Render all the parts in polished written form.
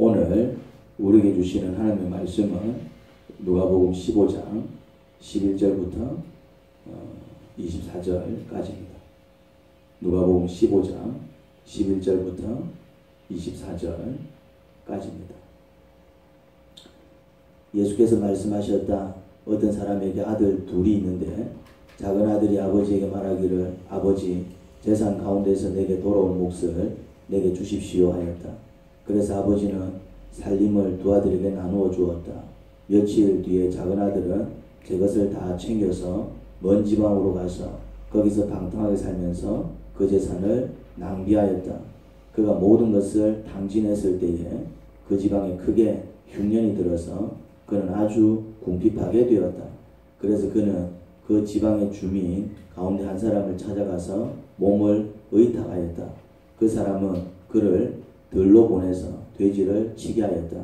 오늘 우리에게 주시는 하나님의 말씀은 누가복음 15장 11절부터 24절까지입니다. 누가복음 15장 11절부터 24절까지입니다. 예수께서 말씀하셨다. 어떤 사람에게 아들 둘이 있는데 작은 아들이 아버지에게 말하기를 아버지 재산 가운데서 내게 돌아온 몫을 내게 주십시오 하였다. 그래서 아버지는 살림을 두 아들에게 나누어 주었다. 며칠 뒤에 작은 아들은 제 것을 다 챙겨서 먼 지방으로 가서 거기서 방탕하게 살면서 그 재산을 낭비하였다. 그가 모든 것을 탕진했을 때에 그 지방에 크게 흉년이 들어서 그는 아주 궁핍하게 되었다. 그래서 그는 그 지방의 주민 가운데 한 사람을 찾아가서 몸을 의탁하였다. 그 사람은 그를 들로 보내서 돼지를 치게 하였다.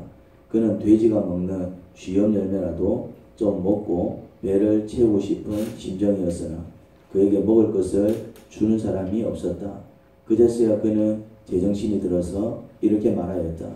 그는 돼지가 먹는 쥐염 열매라도 좀 먹고 배를 채우고 싶은 심정이었으나 그에게 먹을 것을 주는 사람이 없었다. 그제서야 그는 제정신이 들어서 이렇게 말하였다.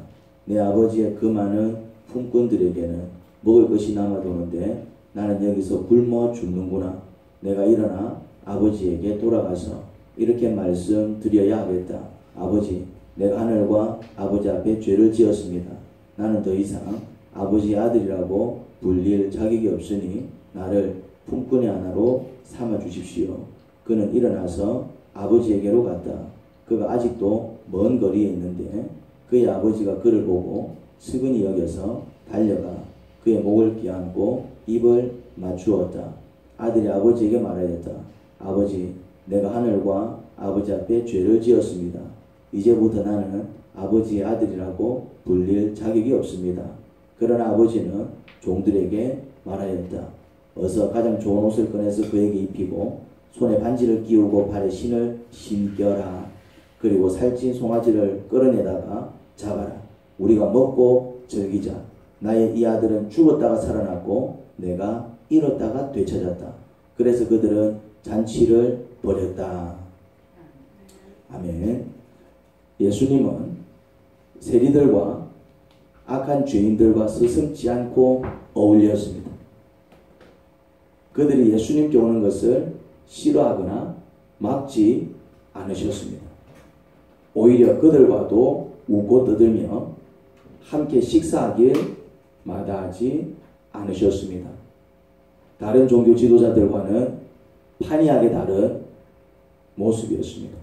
내 아버지의 그 많은 품꾼들에게는 먹을 것이 남아도는데 나는 여기서 굶어 죽는구나. 내가 일어나 아버지에게 돌아가서 이렇게 말씀드려야 하겠다. 아버지, 내가 하늘과 아버지 앞에 죄를 지었습니다. 나는 더 이상 아버지의 아들이라고 불릴 자격이 없으니 나를 품꾼의 하나로 삼아 주십시오. 그는 일어나서 아버지에게로 갔다. 그가 아직도 먼 거리에 있는데 그의 아버지가 그를 보고 스근히 여겨서 달려가 그의 목을 껴안고 입을 맞추었다. 아들이 아버지에게 말하였다. 아버지, 내가 하늘과 아버지 앞에 죄를 지었습니다. 이제부터 나는 아버지의 아들이라고 불릴 자격이 없습니다. 그러나 아버지는 종들에게 말하였다. 어서 가장 좋은 옷을 꺼내서 그에게 입히고 손에 반지를 끼우고 발에 신을 신겨라. 그리고 살찐 송아지를 끌어내다가 잡아라. 우리가 먹고 즐기자. 나의 이 아들은 죽었다가 살아났고 내가 잃었다가 되찾았다. 그래서 그들은 잔치를 벌였다. 아멘. 예수님은 세리들과 악한 죄인들과 서슴지 않고 어울렸습니다. 그들이 예수님께 오는 것을 싫어하거나 막지 않으셨습니다. 오히려 그들과도 웃고 떠들며 함께 식사하길 마다하지 않으셨습니다. 다른 종교 지도자들과는 판이하게 다른 모습이었습니다.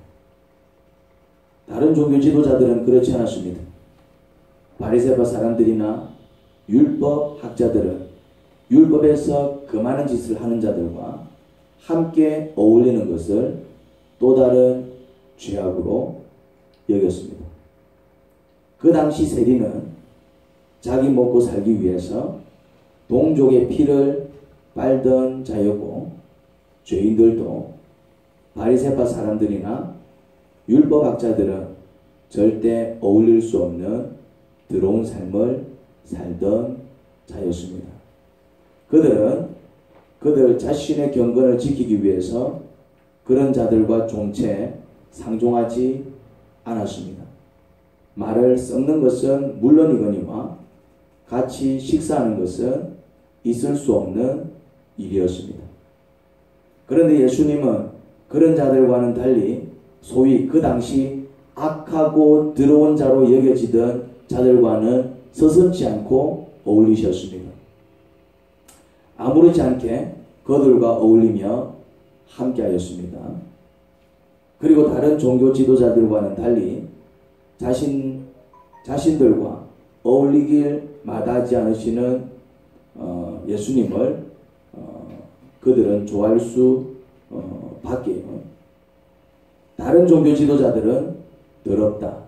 다른 종교 지도자들은 그렇지 않았습니다. 바리새파 사람들이나 율법 학자들은 율법에서 그 많은 짓을 하는 자들과 함께 어울리는 것을 또 다른 죄악으로 여겼습니다. 그 당시 세리는 자기 먹고 살기 위해서 동족의 피를 빨던 자였고 죄인들도 바리새파 사람들이나 율법학자들은 절대 어울릴 수 없는 더러운 삶을 살던 자였습니다. 그들은 그들 자신의 경건을 지키기 위해서 그런 자들과 종체 상종하지 않았습니다. 말을 썩는 것은 물론이거니와 같이 식사하는 것은 있을 수 없는 일이었습니다. 그런데 예수님은 그런 자들과는 달리 소위 그 당시 악하고 더러운 자로 여겨지던 자들과는 서슴지 않고 어울리셨습니다. 아무렇지 않게 그들과 어울리며 함께하였습니다. 그리고 다른 종교 지도자들과는 달리 자신들과 어울리길 마다하지 않으시는 예수님을 그들은 좋아할 수 밖에요. 다른 종교 지도자들은 더럽다,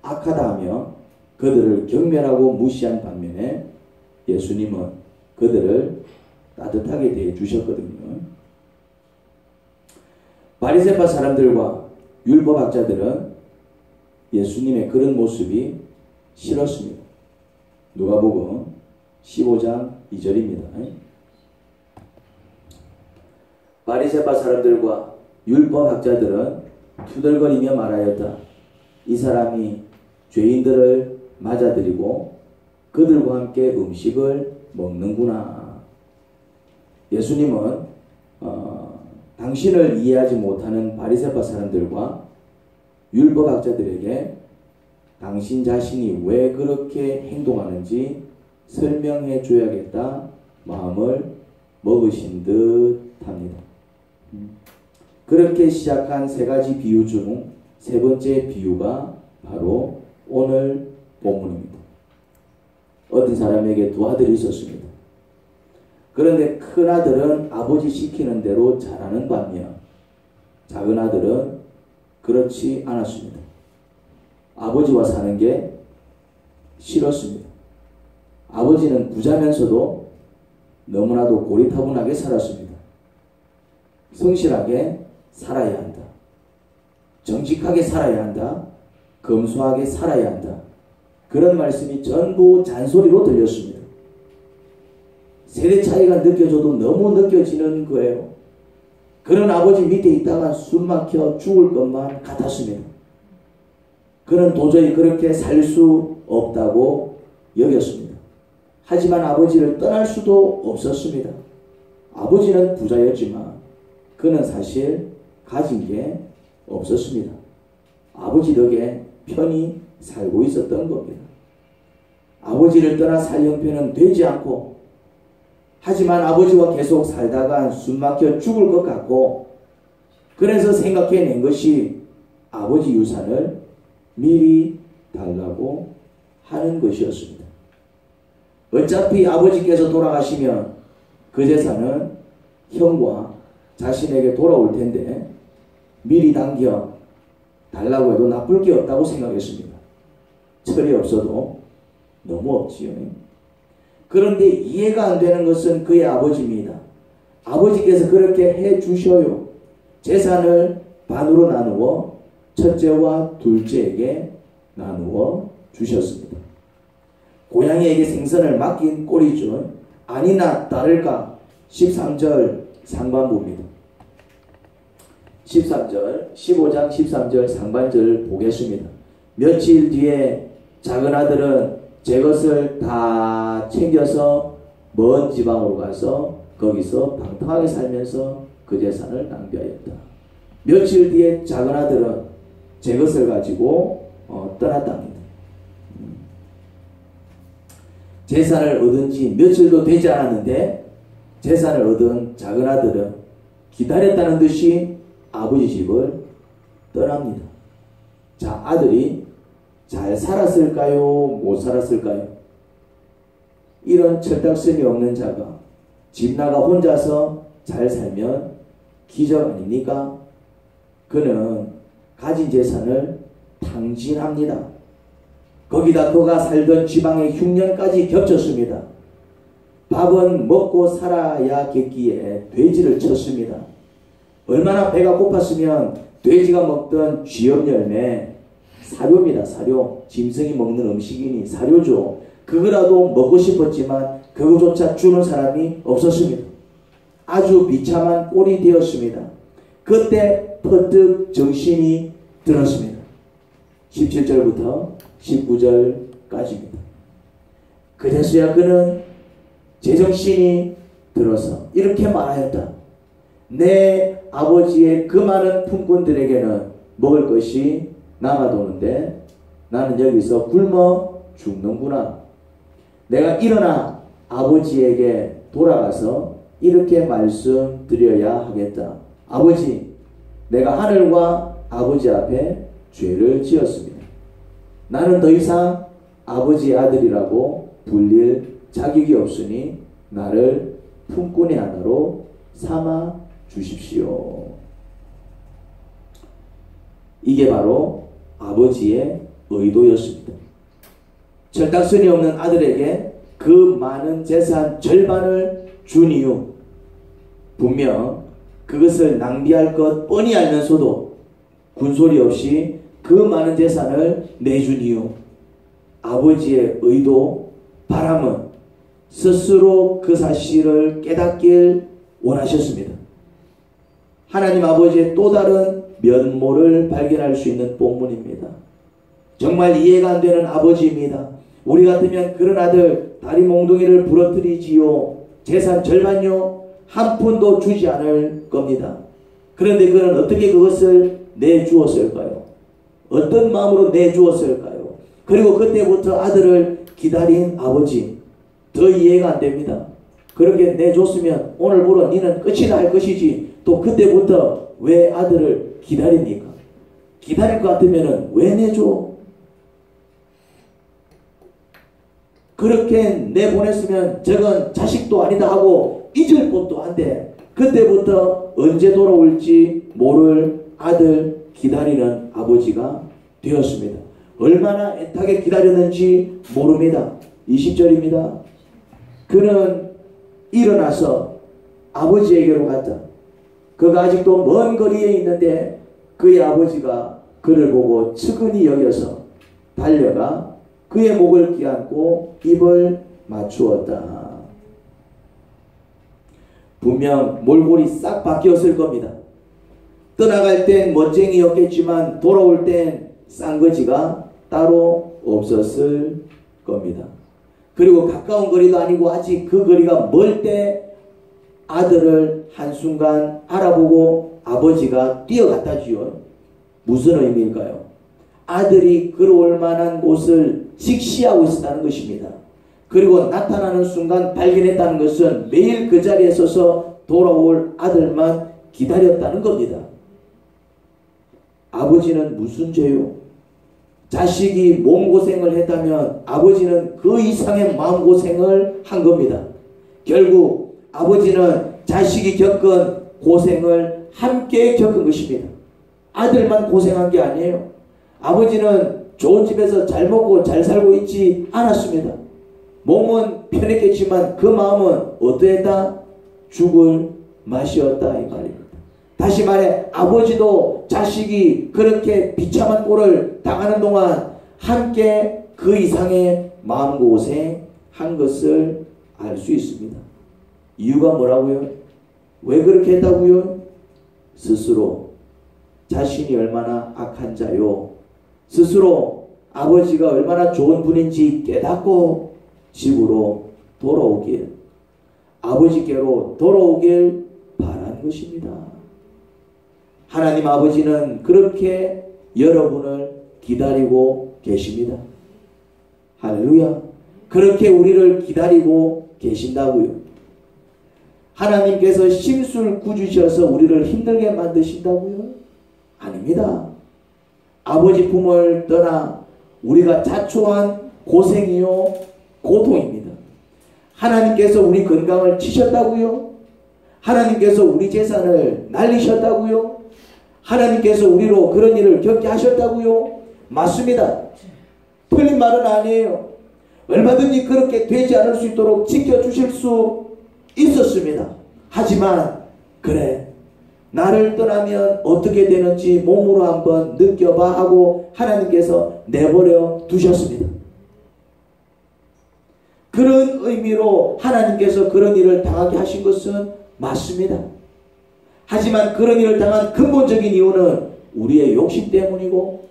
악하다 하며 그들을 경멸하고 무시한 반면에 예수님은 그들을 따뜻하게 대해 주셨거든요. 바리새파 사람들과 율법학자들은 예수님의 그런 모습이 싫었습니다. 누가복음 15장 2절입니다. 바리새파 사람들과 율법학자들은 투덜거리며 말하였다. 이 사람이 죄인들을 맞아들이고 그들과 함께 음식을 먹는구나. 예수님은 당신을 이해하지 못하는 바리새파 사람들과 율법학자들에게 당신 자신이 왜 그렇게 행동하는지 설명해 줘야겠다 마음을 먹으신 듯 합니다. 그렇게 시작한 세 가지 비유 중 세 번째 비유가 바로 오늘 본문입니다. 어떤 사람에게 두 아들이 있었습니다. 그런데 큰 아들은 아버지 시키는 대로 잘하는 반면 작은 아들은 그렇지 않았습니다. 아버지와 사는 게 싫었습니다. 아버지는 부자면서도 너무나도 고리타분하게 살았습니다. 성실하게 살아야 한다. 정직하게 살아야 한다. 검소하게 살아야 한다. 그런 말씀이 전부 잔소리로 들렸습니다. 세대 차이가 느껴져도 너무 느껴지는 거예요. 그런 아버지 밑에 있다가 숨 막혀 죽을 것만 같았습니다. 그는 도저히 그렇게 살 수 없다고 여겼습니다. 하지만 아버지를 떠날 수도 없었습니다. 아버지는 부자였지만 그는 사실 가진 게 없었습니다. 아버지 덕에 편히 살고 있었던 겁니다. 아버지를 떠나 살 형편은 되지 않고 하지만 아버지와 계속 살다가 숨막혀 죽을 것 같고 그래서 생각해낸 것이 아버지 유산을 미리 달라고 하는 것이었습니다. 어차피 아버지께서 돌아가시면 그 재산은 형과 자신에게 돌아올 텐데 미리 당겨 달라고 해도 나쁠 게 없다고 생각했습니다. 철이 없어도 너무 없지요. 그런데 이해가 안 되는 것은 그의 아버지입니다. 아버지께서 그렇게 해 주셔요. 재산을 반으로 나누어 첫째와 둘째에게 나누어 주셨습니다. 고양이에게 생선을 맡긴 꼴이죠. 아니나 다를까 13절 상반부입니다. 13절 15장 13절 상반절을 보겠습니다. 며칠 뒤에 작은 아들은 제 것을 다 챙겨서 먼 지방으로 가서 거기서 방탕하게 살면서 그 재산을 낭비하였다. 며칠 뒤에 작은 아들은 제 것을 가지고 떠났답니다. 재산을 얻은 지 며칠도 되지 않았는데 재산을 얻은 작은 아들은 기다렸다는 듯이 아버지 집을 떠납니다. 자, 아들이 잘 살았을까요? 못 살았을까요? 이런 철딱선이 없는 자가 집 나가 혼자서 잘 살면 기적 아닙니까? 그는 가진 재산을 탕진합니다. 거기다 그가 살던 지방의 흉년까지 겹쳤습니다. 밥은 먹고 살아야겠기에 돼지를 쳤습니다. 얼마나 배가 고팠으면 돼지가 먹던 쥐염 열매, 사료입니다. 사료. 짐승이 먹는 음식이니 사료죠. 그거라도 먹고 싶었지만 그거조차 주는 사람이 없었습니다. 아주 비참한 꼴이 되었습니다. 그때 퍼뜩 정신이 들었습니다. 17절부터 19절까지입니다. 그제서야 그는 제정신이 들어서 이렇게 말하였다. 내 아버지의 그 많은 품꾼들에게는 먹을 것이 남아도는데 나는 여기서 굶어 죽는구나. 내가 일어나 아버지에게 돌아가서 이렇게 말씀드려야 하겠다. 아버지, 내가 하늘과 아버지 앞에 죄를 지었습니다. 나는 더 이상 아버지의 아들이라고 불릴 자격이 없으니 나를 품꾼의 하나로 삼아 주십시오. 이게 바로 아버지의 의도였습니다. 철딱선이 없는 아들에게 그 많은 재산 절반을 준 이유, 분명 그것을 낭비할 것 뻔히 알면서도 군소리 없이 그 많은 재산을 내준 이유, 아버지의 의도, 바람은 스스로 그 사실을 깨닫길 원하셨습니다. 하나님 아버지의 또 다른 면모를 발견할 수 있는 본문입니다. 정말 이해가 안 되는 아버지입니다. 우리 같으면 그런 아들 다리 몽둥이를 부러뜨리지요. 재산 절반요 한 푼도 주지 않을 겁니다. 그런데 그는 어떻게 그것을 내주었을까요? 어떤 마음으로 내주었을까요? 그리고 그때부터 아들을 기다린 아버지, 더 이해가 안 됩니다. 그렇게 내줬으면 오늘부로 니는 끝이다 할 것이지 또 그때부터 왜 아들을 기다립니까? 기다릴 것 같으면 왜 내줘? 그렇게 내보냈으면 저건 자식도 아니다 하고 잊을 법도 한데 그때부터 언제 돌아올지 모를 아들 기다리는 아버지가 되었습니다. 얼마나 애타게 기다렸는지 모릅니다. 20절입니다. 그는 일어나서 아버지에게로 갔다. 그가 아직도 먼 거리에 있는데 그의 아버지가 그를 보고 측은히 여겨서 달려가 그의 목을 끼안고 입을 맞추었다. 분명 몰골이 싹 바뀌었을 겁니다. 떠나갈 땐 멋쟁이였겠지만 돌아올 땐 싼거지가 따로 없었을 겁니다. 그리고 가까운 거리도 아니고 아직 그 거리가 멀 때 아들을 한순간 알아보고 아버지가 뛰어갔다지요. 무슨 의미일까요? 아들이 걸어올 만한 곳을 직시하고 있었다는 것입니다. 그리고 나타나는 순간 발견했다는 것은 매일 그 자리에 서서 돌아올 아들만 기다렸다는 겁니다. 아버지는 무슨 죄요? 자식이 몸고생을 했다면 아버지는 그 이상의 마음고생을 한 겁니다. 결국 아버지는 자식이 겪은 고생을 함께 겪은 것입니다. 아들만 고생한 게 아니에요. 아버지는 좋은 집에서 잘 먹고 잘 살고 있지 않았습니다. 몸은 편했겠지만 그 마음은 어떠했다? 죽을 맛이었다 이 말입니다. 다시 말해 아버지도 자식이 그렇게 비참한 꼴을 당하는 동안 함께 그 이상의 마음고생 한 것을 알 수 있습니다. 이유가 뭐라고요? 왜 그렇게 했다고요? 스스로 자신이 얼마나 악한 자요, 스스로 아버지가 얼마나 좋은 분인지 깨닫고 집으로 돌아오길, 아버지께로 돌아오길 바란 것입니다. 하나님 아버지는 그렇게 여러분을 기다리고 계십니다. 할렐루야. 그렇게 우리를 기다리고 계신다고요. 하나님께서 심술궂으셔서 우리를 힘들게 만드신다고요? 아닙니다. 아버지 품을 떠나 우리가 자초한 고생이요 고통입니다. 하나님께서 우리 건강을 치셨다고요? 하나님께서 우리 재산을 날리셨다고요? 하나님께서 우리로 그런 일을 겪게 하셨다고요? 맞습니다. 틀린 말은 아니에요. 얼마든지 그렇게 되지 않을 수 있도록 지켜주실 수 있었습니다. 하지만 그래 나를 떠나면 어떻게 되는지 몸으로 한번 느껴봐 하고 하나님께서 내버려 두셨습니다. 그런 의미로 하나님께서 그런 일을 당하게 하신 것은 맞습니다. 하지만 그런 일을 당한 근본적인 이유는 우리의 욕심 때문이고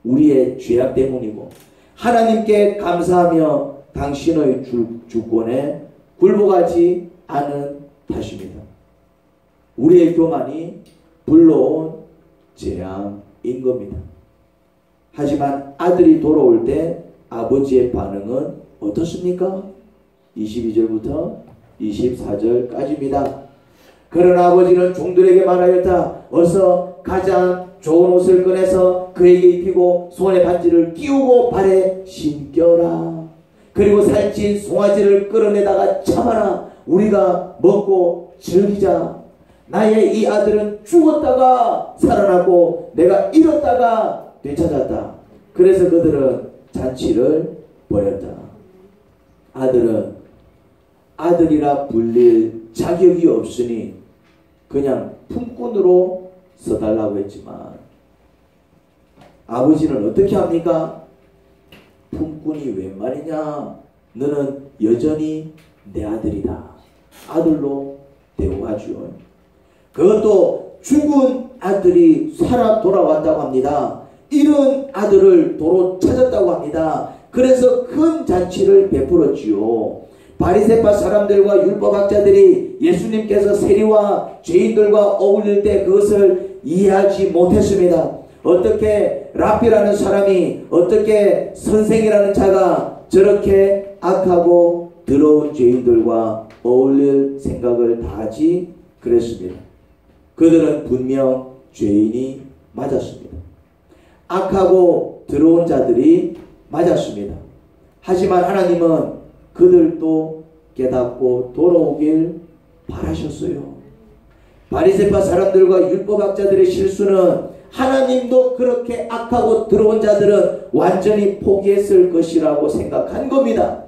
우리의 죄악 때문이고 하나님께 감사하며 당신의 주권에 굴복하지 않은 탓입니다. 우리의 교만이 불러온 재앙인 겁니다. 하지만 아들이 돌아올 때 아버지의 반응은 어떻습니까? 22절부터 24절까지입니다. 그러나 아버지는 종들에게 말하였다. 어서 가장 좋은 옷을 꺼내서 그에게 입히고 손에 반지를 끼우고 발에 신겨라. 그리고 살찐 송아지를 끌어내다가 잡아라. 우리가 먹고 즐기자. 나의 이 아들은 죽었다가 살아나고 내가 잃었다가 되찾았다. 그래서 그들은 잔치를 벌였다. 아들은 아들이라 불릴 자격이 없으니 그냥 품꾼으로 써달라고 했지만 아버지는 어떻게 합니까? 품꾼이 웬 말이냐? 너는 여전히 내 아들이다. 아들로 대우하죠. 그것도 죽은 아들이 살아 돌아왔다고 합니다. 이런 아들을 도로 찾았다고 합니다. 그래서 큰 잔치를 베풀었지요. 바리새파 사람들과 율법학자들이 예수님께서 세리와 죄인들과 어울릴 때 그것을 이해하지 못했습니다. 어떻게 랍비라는 사람이, 어떻게 선생이라는 자가 저렇게 악하고 더러운 죄인들과 어울릴 생각을 다 하지 그랬습니다. 그들은 분명 죄인이 맞았습니다. 악하고 더러운 자들이 맞았습니다. 하지만 하나님은 그들도 깨닫고 돌아오길 바라셨어요. 바리새파 사람들과 율법학자들의 실수는 하나님도 그렇게 악하고 더러운 자들은 완전히 포기했을 것이라고 생각한 겁니다.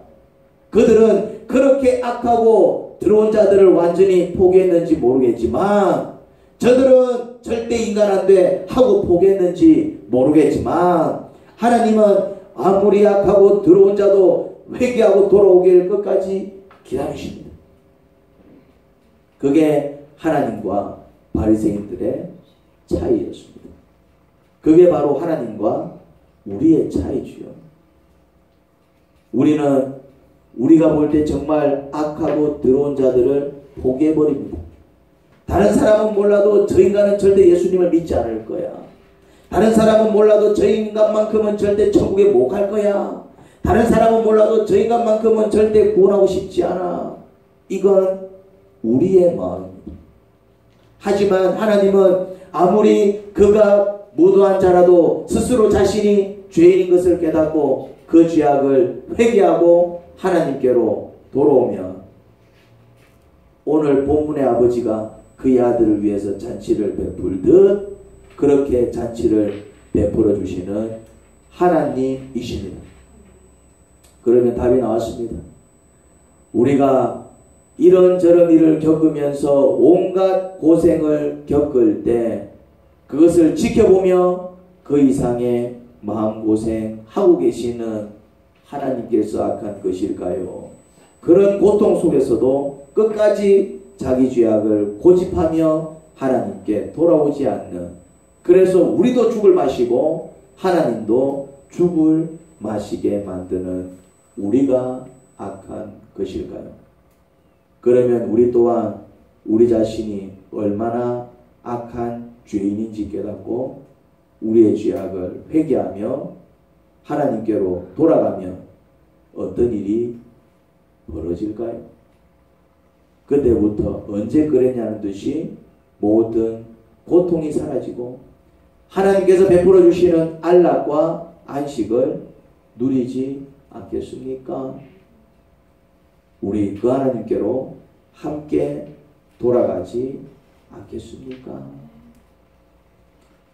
그들은 그렇게 악하고 더러운 자들을 완전히 포기했는지 모르겠지만, 저들은 절대 인간 안 돼 하고 포기했는지 모르겠지만, 하나님은 아무리 악하고 더러운 자도 회개하고 돌아오길 끝까지 기다리십니다. 그게 하나님과 바리새인들의 차이였습니다. 그게 바로 하나님과 우리의 차이지요. 우리는 우리가 볼 때 정말 악하고 더러운 자들을 포기해버립니다. 다른 사람은 몰라도 저 인간은 절대 예수님을 믿지 않을 거야. 다른 사람은 몰라도 저 인간만큼은 절대 천국에 못 갈 거야. 다른 사람은 몰라도 저 인간만큼은 절대 구원하고 싶지 않아. 이건 우리의 마음입니다. 하지만 하나님은 아무리 그가 무도한 자라도 스스로 자신이 죄인인 것을 깨닫고 그 죄악을 회개하고 하나님께로 돌아오면, 오늘 본문의 아버지가 그의 아들을 위해서 잔치를 베풀듯 그렇게 잔치를 베풀어 주시는 하나님이십니다. 그러면 답이 나왔습니다. 우리가 이런저런 일을 겪으면서 온갖 고생을 겪을 때 그것을 지켜보며 그 이상의 마음고생하고 계시는 하나님께서 악한 것일까요? 그런 고통 속에서도 끝까지 자기 죄악을 고집하며 하나님께 돌아오지 않는, 그래서 우리도 죽을 마시고 하나님도 죽을 마시게 만드는 우리가 악한 것일까요? 그러면 우리 또한 우리 자신이 얼마나 악한 죄인인지 깨닫고 우리의 죄악을 회개하며 하나님께로 돌아가면 어떤 일이 벌어질까요? 그때부터 언제 그랬냐는 듯이 모든 고통이 사라지고 하나님께서 베풀어 주시는 안락과 안식을 누리지 않겠습니까? 우리 그 하나님께로 함께 돌아가지 않겠습니까?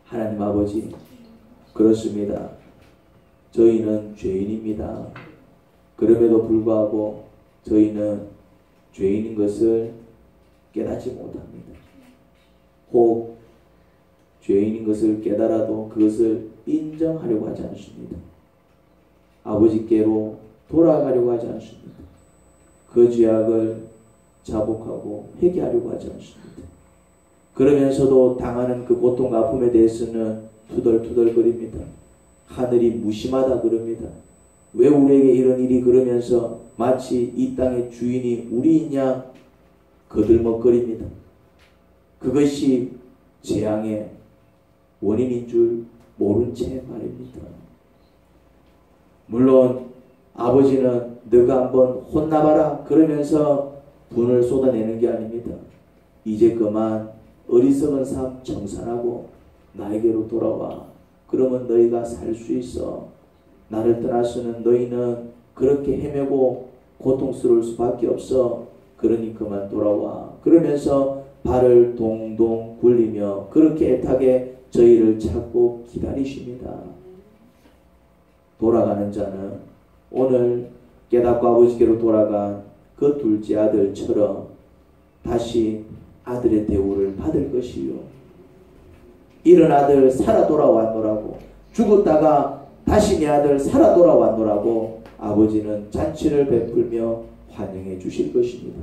하나님 아버지, 그렇습니다. 저희는 죄인입니다. 그럼에도 불구하고 저희는 죄인인 것을 깨닫지 못합니다. 혹 죄인인 것을 깨달아도 그것을 인정하려고 하지 않습니다. 아버지께로 돌아가려고 하지 않습니다. 그 죄악을 자복하고 회개하려고 하지 않습니다. 그러면서도 당하는 그 고통과 아픔에 대해서는 투덜투덜거립니다. 하늘이 무심하다 그럽니다. 왜 우리에게 이런 일이, 그러면서 마치 이 땅의 주인이 우리이냐 거들먹거립니다. 그것이 재앙의 원인인 줄 모른 채 말입니다. 물론 아버지는 너가 한번 혼나봐라 그러면서 분을 쏟아내는 게 아닙니다. 이제 그만 어리석은 삶 청산하고 나에게로 돌아와. 그러면 너희가 살 수 있어. 나를 떠나서는 너희는 그렇게 헤매고 고통스러울 수밖에 없어. 그러니 그만 돌아와. 그러면서 발을 동동 굴리며 그렇게 애타게 저희를 찾고 기다리십니다. 돌아가는 자는 오늘 깨닫고 아버지께로 돌아간 그 둘째 아들처럼 다시 아들의 대우를 받을 것이요. 이런 아들 살아 돌아왔노라고, 죽었다가 다시 내 아들 살아 돌아왔노라고 아버지는 잔치를 베풀며 환영해 주실 것입니다.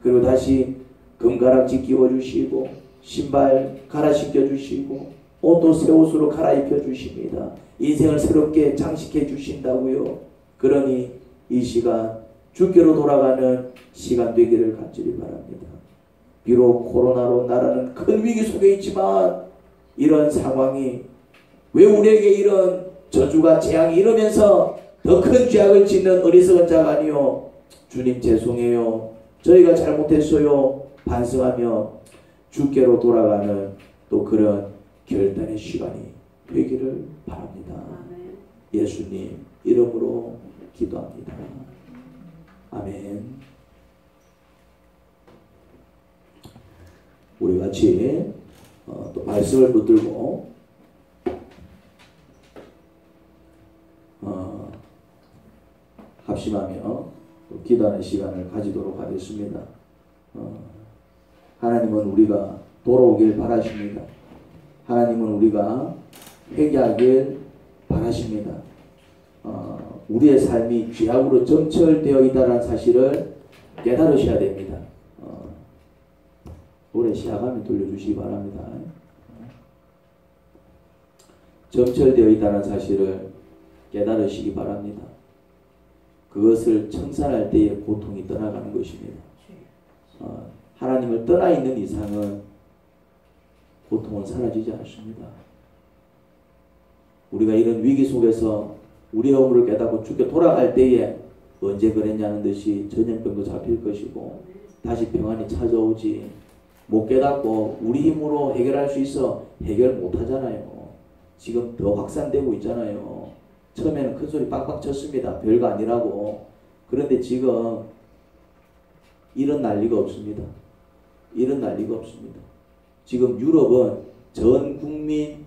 그리고 다시 금가락지 끼워주시고 신발 갈아신겨 주시고 옷도 새 옷으로 갈아입혀 주십니다. 인생을 새롭게 장식해 주신다고요. 그러니 이 시간 주께로 돌아가는 시간 되기를 간절히 바랍니다. 비록 코로나로 나라는 큰 위기 속에 있지만 이런 상황이 왜 우리에게 이런 저주가 재앙이 이러면서 더 큰 죄악을 짓는 어리석은 자가 아니요. 주님 죄송해요. 저희가 잘못했어요. 반성하며 주께로 돌아가는 또 그런 결단의 시간이 되기를 바랍니다. 예수님 이름으로 기도합니다. 아멘. 우리 같이 또 말씀을 붙들고 합심하며 기도하는 시간을 가지도록 하겠습니다. 하나님은 우리가 돌아오길 바라십니다. 하나님은 우리가 회개하길 바라십니다. 우리의 삶이 죄악으로 점철되어 있다는 사실을 깨달으셔야 됩니다. 노래 시작하면 돌려주시기 바랍니다. 점철되어 있다는 사실을 깨달으시기 바랍니다. 그것을 청산할 때에 고통이 떠나가는 것입니다. 하나님을 떠나 있는 이상은 고통은 사라지지 않습니다. 우리가 이런 위기 속에서 우리의 허물을 깨닫고 주께 돌아갈 때에 언제 그랬냐는 듯이 전염병도 잡힐 것이고 다시 평안이 찾아오지 못 깨닫고 우리 힘으로 해결할 수 있어 해결 못하잖아요. 지금 더 확산되고 있잖아요. 처음에는 큰 소리 빡빡 쳤습니다. 별거 아니라고. 그런데 지금 이런 난리가 없습니다. 이런 난리가 없습니다. 지금 유럽은 전 국민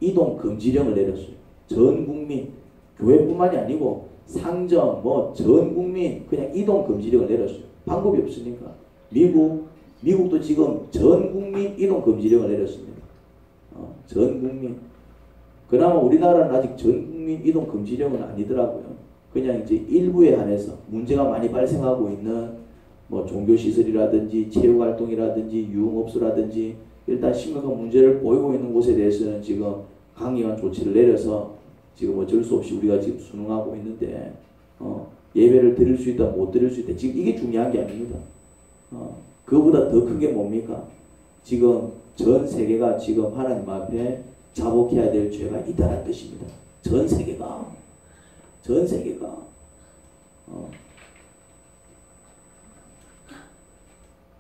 이동 금지령을 내렸어요. 전 국민, 교회뿐만이 아니고 상점 전 국민 그냥 이동 금지령을 내렸어요. 방법이 없으니까. 미국도 지금 전 국민 이동 금지령을 내렸습니다. 전 국민. 그나마 우리나라는 아직 전 국민 이동 금지령은 아니더라고요. 그냥 이제 일부에 한해서 문제가 많이 발생하고 있는 종교시설이라든지 체육활동이라든지 유흥업소라든지 일단 심각한 문제를 보이고 있는 곳에 대해서는 지금 강력한 조치를 내려서 지금 어쩔 수 없이 우리가 지금 순응하고 있는데 예배를 드릴 수 있다 못 드릴 수 있다 지금 이게 중요한 게 아닙니다. 그거보다 더 큰 게 뭡니까? 지금 전 세계가 지금 하나님 앞에 자복해야 될 죄가 있다는 뜻입니다. 전 세계가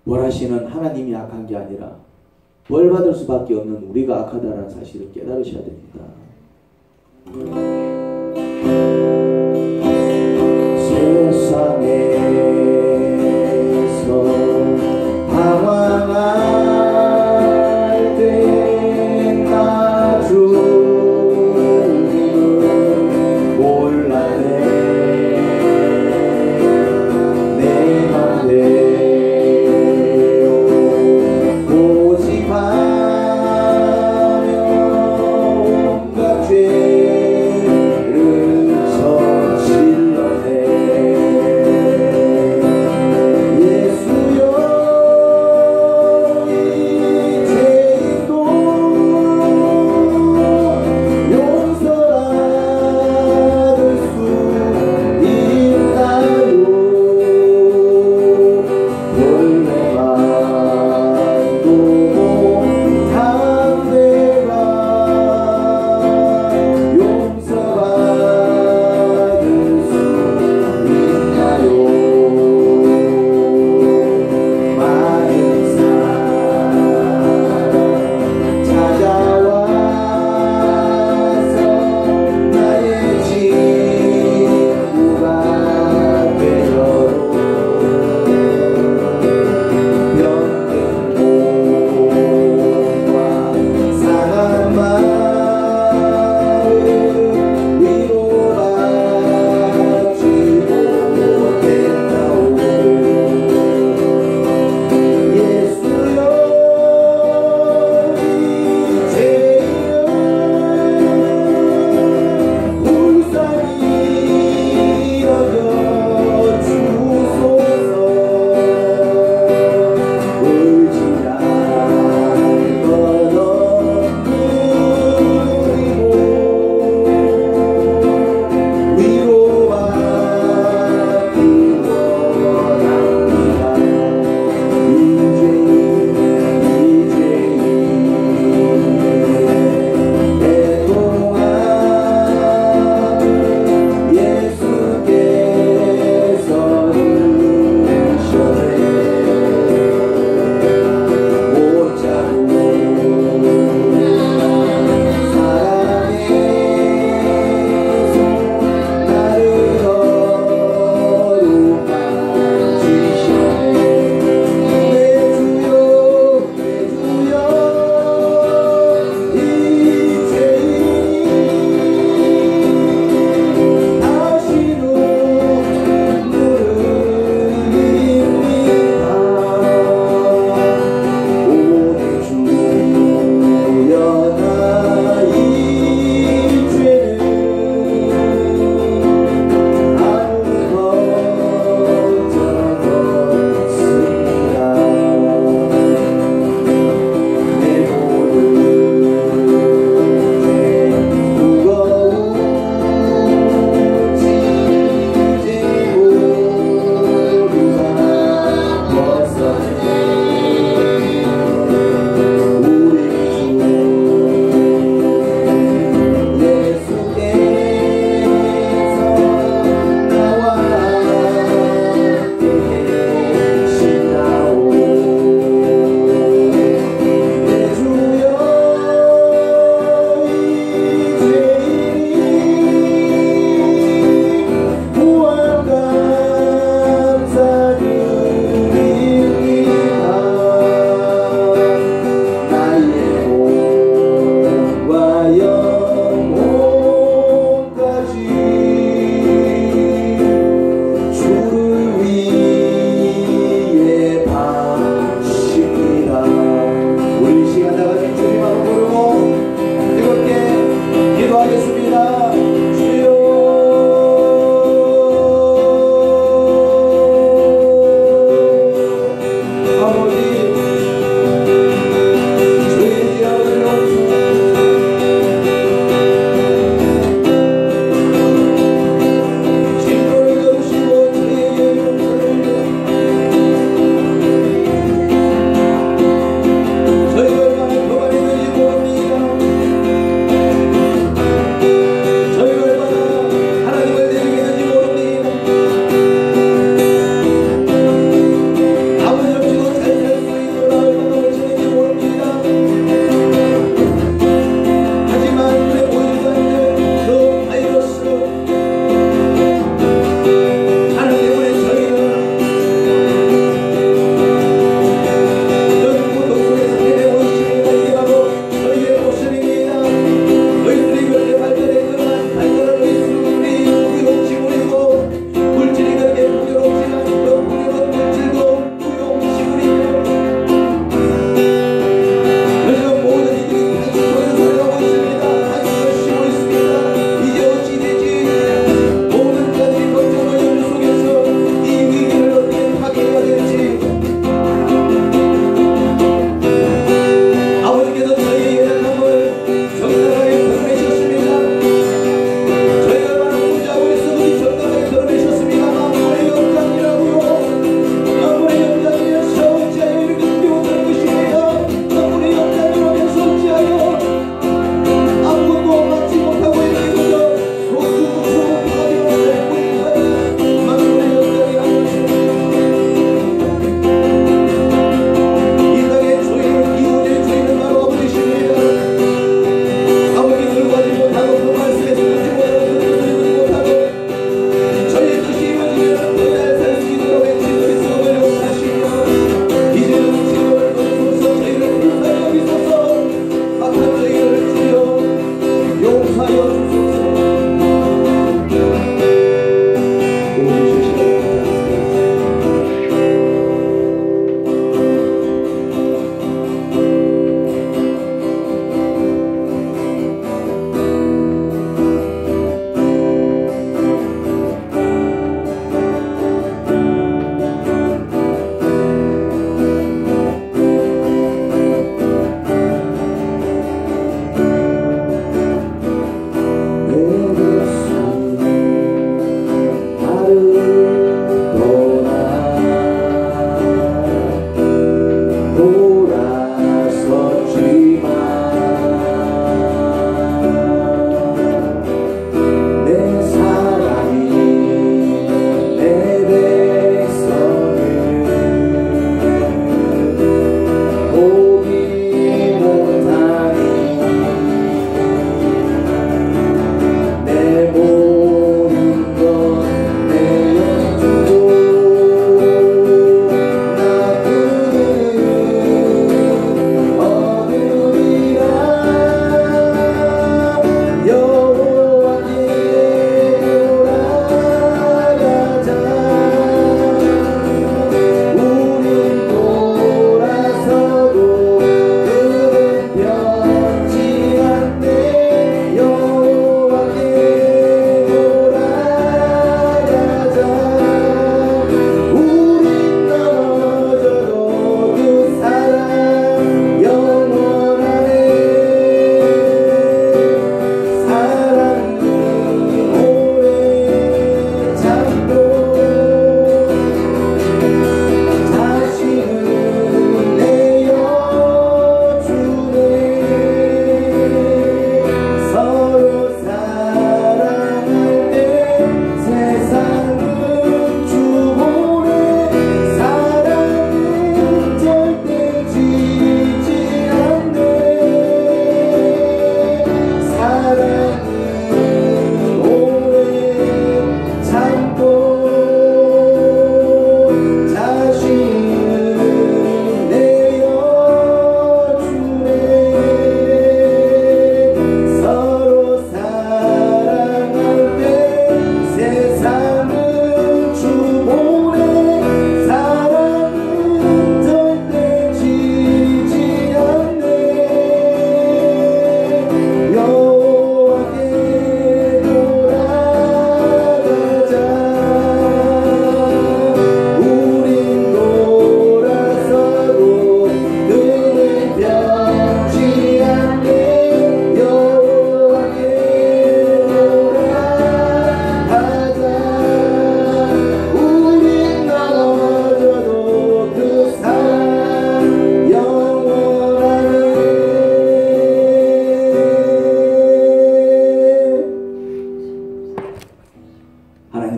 벌하시는 하나님이 악한 게 아니라 벌 받을 수밖에 없는 우리가 악하다는 사실을 깨달으셔야 됩니다. 세상에서 방황할 때 나 주님을 몰랐네. 내 맘대로 고집하며 온갖 죄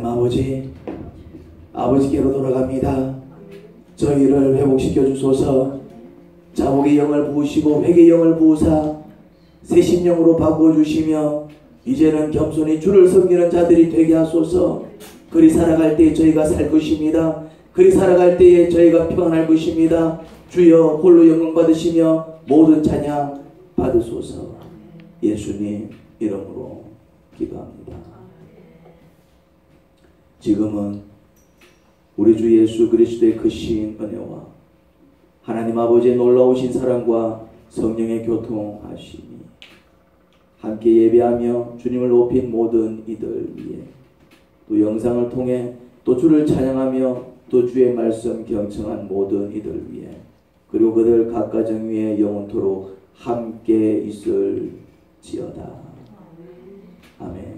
아버지, 아버지께로 돌아갑니다. 저희를 회복시켜 주소서. 자복의 영을 부으시고 회개의 영을 부으사 새 심령으로 바꾸어 주시며 이제는 겸손히 주를 섬기는 자들이 되게 하소서. 그리 살아갈 때에 저희가 살 것입니다. 그리 살아갈 때에 저희가 평안할 것입니다. 주여 홀로 영광 받으시며 모든 찬양 받으소서. 예수님 이름으로 기도합니다. 지금은 우리 주 예수 그리스도의 크신 은혜와 하나님 아버지의 놀라우신 사랑과 성령의 교통하심이 함께 예배하며 주님을 높인 모든 이들 위에, 또 영상을 통해 또 주를 찬양하며 또 주의 말씀 경청한 모든 이들 위에, 그리고 그들 각 가정 위에 영원토록 함께 있을지어다. 아멘.